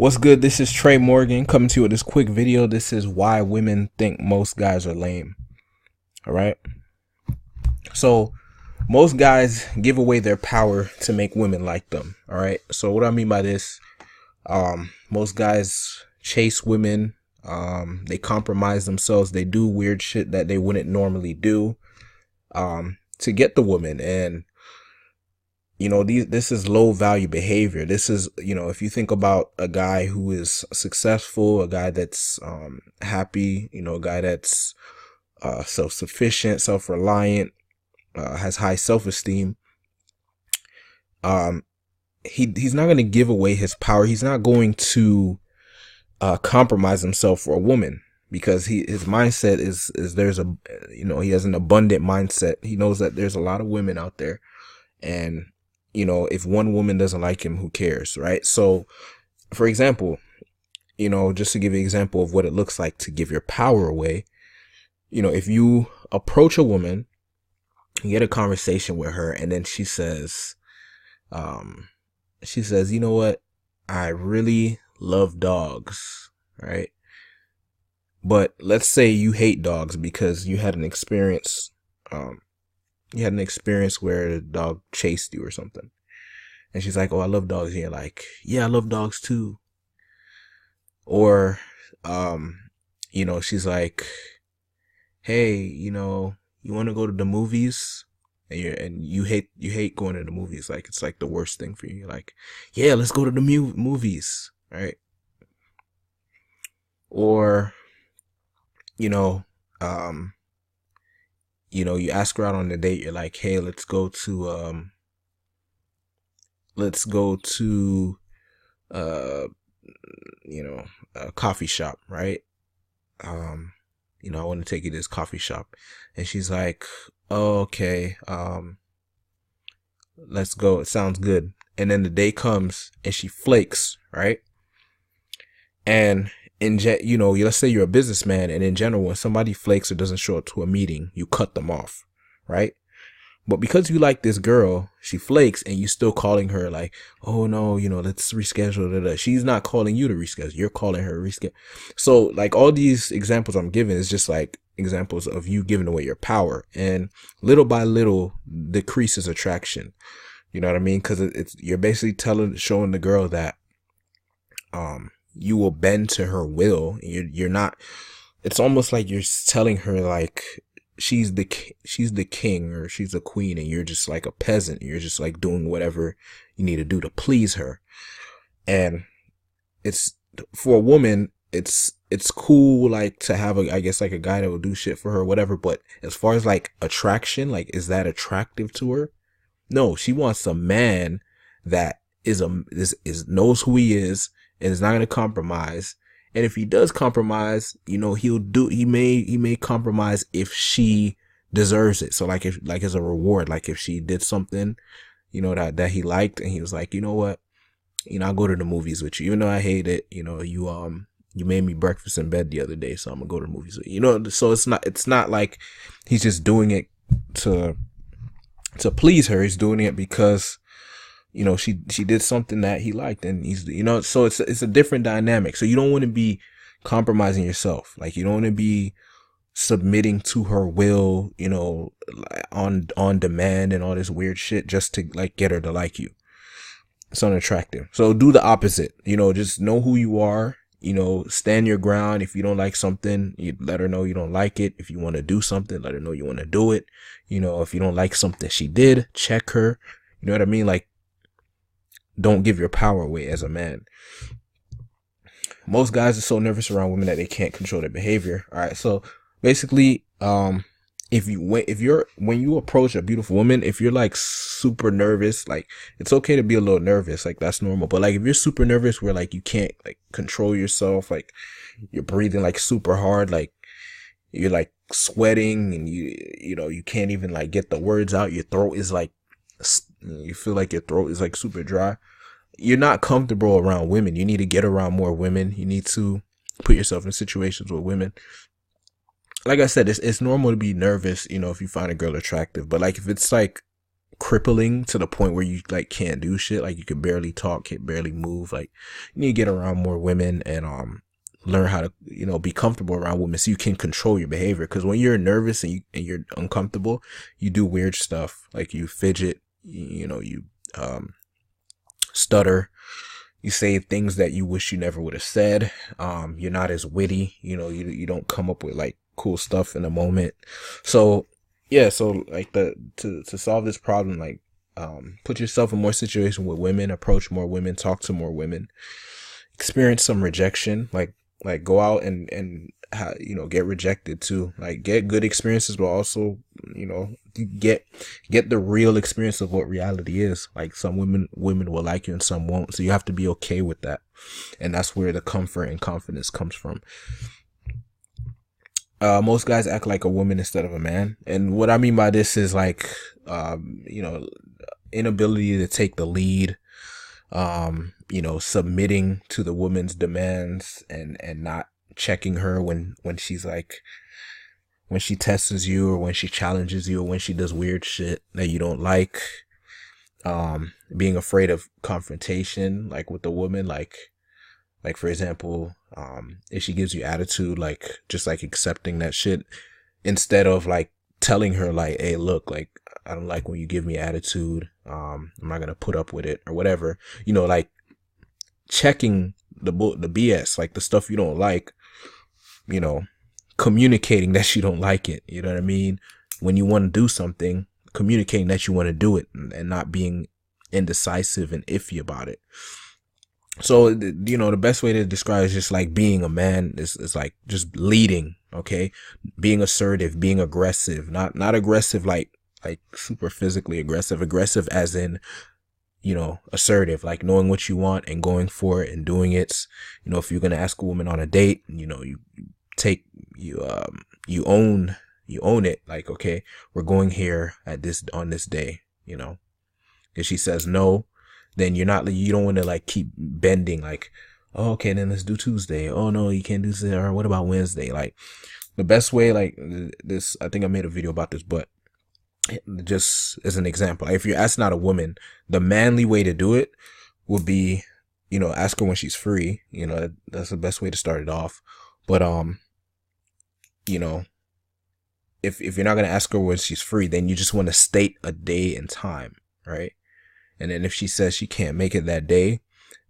What's good? This is Trey Morgan coming to you with this quick video. This is why women think most guys are lame. All right. So most guys give away their power to make women like them. All right. So what I mean by this, most guys chase women. They compromise themselves. They do weird shit that they wouldn't normally do, to get the woman. And this is low value behavior. This is, if you think about a guy who is successful, a guy that's happy, a guy that's self-sufficient, self-reliant, has high self-esteem, he's not going to give away his power. He's not going to compromise himself for a woman, because his mindset is he has an abundant mindset. He knows that there's a lot of women out there, and if one woman doesn't like him, who cares, right? So, for example, just to give you an example of what it looks like to give your power away, if you approach a woman, you get a conversation with her, and then she says, you know what? I really love dogs, right? But let's say you hate dogs because you had an experience, where the dog chased you or something. And she's like, oh, I love dogs. And you're like, yeah, I love dogs too. Or, she's like, hey, you want to go to the movies? And you hate going to the movies. Like, it's like the worst thing for you. You're like, yeah, let's go to the movies. Right. Or, you ask her out on a date. You're like, hey, let's go to a coffee shop, right? I want to take you to this coffee shop. And she's like, oh, okay, let's go. It sounds good. And then the day comes and she flakes, right? And let's say you're a businessman, and in general, when somebody flakes or doesn't show up to a meeting, you cut them off, right? But because you like this girl, she flakes, and you still calling her like, oh no, let's reschedule. She's not calling you to reschedule. You're calling her to reschedule. So like all these examples I'm giving is just like examples of you giving away your power, and little by little decreases attraction. You know what I mean? Because you're basically showing the girl that you will bend to her will. You're not. It's almost like you're telling her like she's the king or she's the queen, and you're just like a peasant. You're just like doing whatever you need to do to please her. And it's, for a woman, it's cool, like, to have a guy that will do shit for her, whatever. But as far as like attraction, like, is that attractive to her? No, she wants a man that knows who he is and is not going to compromise. And if he does compromise, he may compromise if she deserves it. So like, as a reward, like if she did something, that he liked, and he was like, you know what, I'll go to the movies with you, even though I hate it. You made me breakfast in bed the other day, so I'm gonna go to the movies with you. So it's not like he's just doing it to please her. He's doing it because she did something that he liked, and he's, so it's a different dynamic. So you don't want to be compromising yourself. Like, you don't want to be submitting to her will, on demand and all this weird shit just to like get her to like you. It's unattractive. So do the opposite. Just know who you are. Stand your ground. If you don't like something, you let her know you don't like it. If you want to do something, let her know you want to do it. If you don't like something she did, check her. You know what I mean? Like, don't give your power away as a man. Most guys are so nervous around women that they can't control their behavior. All right. So basically, when you approach a beautiful woman, if you're like super nervous, like, it's okay to be a little nervous. Like, that's normal. But like, if you're super nervous where like you can't like control yourself, like you're breathing like super hard, like you're like sweating, and you can't even like get the words out. Your throat is like, you feel like your throat is like super dry. You're not comfortable around women. You need to get around more women. You need to put yourself in situations with women. Like I said, it's normal to be nervous, if you find a girl attractive. But like, if it's like crippling to the point where you like can't do shit. Like you can barely talk, can barely move. Like you need to get around more women and learn how to, you know, be comfortable around women so you can control your behavior. Because when you're nervous and you're uncomfortable, you do weird stuff. Like you fidget, you know, you stutter, you say things that you wish you never would have said. You're not as witty, you know, you don't come up with like cool stuff in a moment. So yeah, so like to solve this problem, like put yourself in more situations with women, approach more women, talk to more women, experience some rejection, like go out and you know, get rejected too, like get good experiences, but also, you know, get the real experience of what reality is. Like some women will like you and some won't, so you have to be okay with that, and that's where the comfort and confidence comes from. Most guys act like a woman instead of a man, and what I mean by this is like you know, inability to take the lead, you know, submitting to the woman's demands and not checking her when she's like, when she tests you or when she challenges you or when she does weird shit that you don't like. Being afraid of confrontation, like with the woman, like for example, if she gives you attitude, like just like accepting that shit instead of like telling her like, hey, look, like I don't like when you give me attitude. I'm not gonna put up with it or whatever. You know, like checking the BS, like the stuff you don't like. You know, communicating that you don't like it. You know what I mean? When you want to do something, communicating that you want to do it and not being indecisive and iffy about it. So, you know, the best way to describe it is just like being a man is like just leading, okay? Being assertive, being aggressive, not aggressive like super physically aggressive as in, you know, assertive, like knowing what you want and going for it and doing it. You know, if you're going to ask a woman on a date, you know, you own it. Like, okay, we're going here on this day, you know. If she says no, then you don't want to like keep bending like, oh, okay, then let's do Tuesday. Oh no, you can't do Tuesday. Or what about Wednesday? Like the best way, like this, I think I made a video about this, but just as an example, if you're asking out a woman, the manly way to do it would be, you know, ask her when she's free. You know, that's the best way to start it off. But, you know, if you're not going to ask her when she's free, then you just want to state a day and time, right? And then if she says she can't make it that day,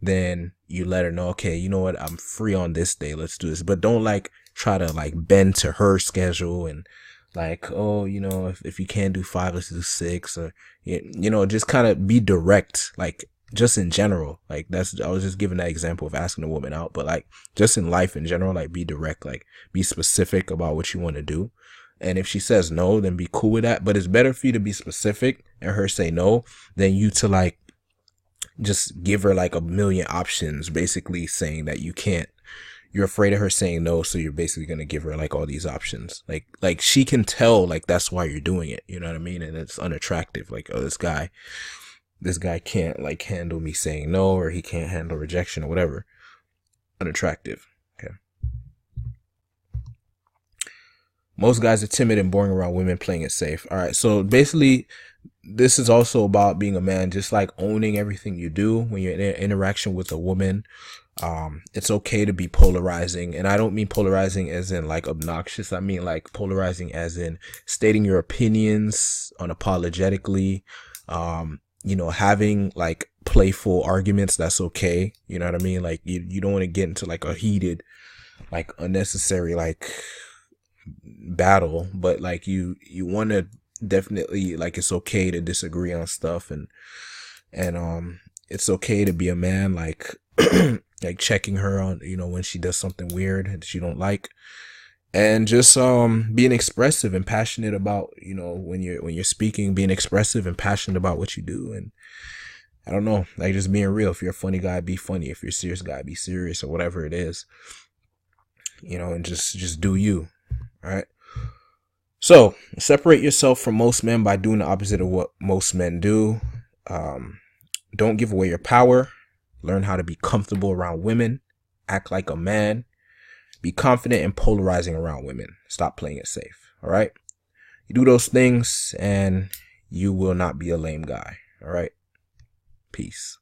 then you let her know, okay, you know what, I'm free on this day, let's do this. But don't like try to like bend to her schedule and like, oh, you know, if you can't do 5, let's do 6, or, you know, just kind of be direct, like just in general. Like I was just giving that example of asking a woman out, but like just in life in general, like be direct, like be specific about what you want to do. And if she says no, then be cool with that. But it's better for you to be specific and her say no than you to like just give her like a million options, basically saying that you can't. You're afraid of her saying no, so you're basically going to give her like all these options. Like she can tell like that's why you're doing it. You know what I mean? And it's unattractive. Like, oh, this guy can't like handle me saying no, or he can't handle rejection or whatever. Unattractive. Okay. Most guys are timid and boring around women, playing it safe. All right. So basically, this is also about being a man, just like owning everything you do when you're in an interaction with a woman. It's okay to be polarizing. And I don't mean polarizing as in like obnoxious. I mean like polarizing as in stating your opinions unapologetically. You know, having like playful arguments, that's okay. You know what I mean? Like you don't want to get into like a heated, like unnecessary, like battle, but like you want to definitely, like, it's okay to disagree on stuff, and it's okay to be a man, like like checking her on, you know, when she does something weird that you don't like, and just being expressive and passionate about, you know, when you're speaking, being expressive and passionate about what you do. And I don't know, like just being real. If you're a funny guy, be funny. If you're a serious guy, be serious, or whatever it is, you know, and just do you. All right. So separate yourself from most men by doing the opposite of what most men do. Don't give away your power. Learn how to be comfortable around women. Act like a man. Be confident and polarizing around women. Stop playing it safe. All right. You do those things and you will not be a lame guy. All right. Peace.